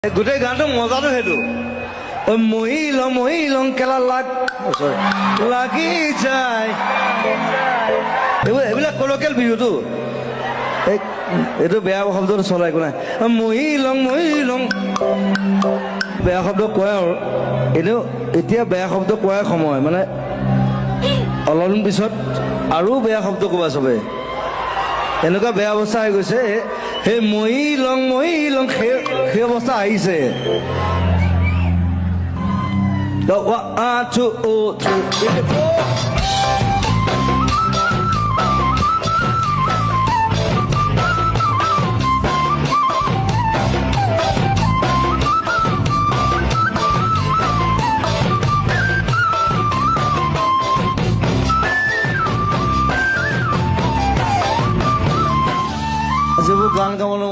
গোটেই গানটো মজাটো সেইটো মহিলং কেলা লাগি যায় এইবিলাক কলকিয়াল বিহুটো এইটো বেয়া শব্দটো চলাই একো নাই মহিলং বেয়া শব্দ কয় আৰু এনেও এতিয়া বেয়া শব্দ কোৱাৰ সময় মানে অলপদিন পিছত আৰু বেয়া শব্দ ক'বা চবে এনেকুৱা বেয়া অৱস্থা হৈ গৈছে সেই মহিলং সেই অৱস্থা আহিছে যিবোৰ গান গাবলৈ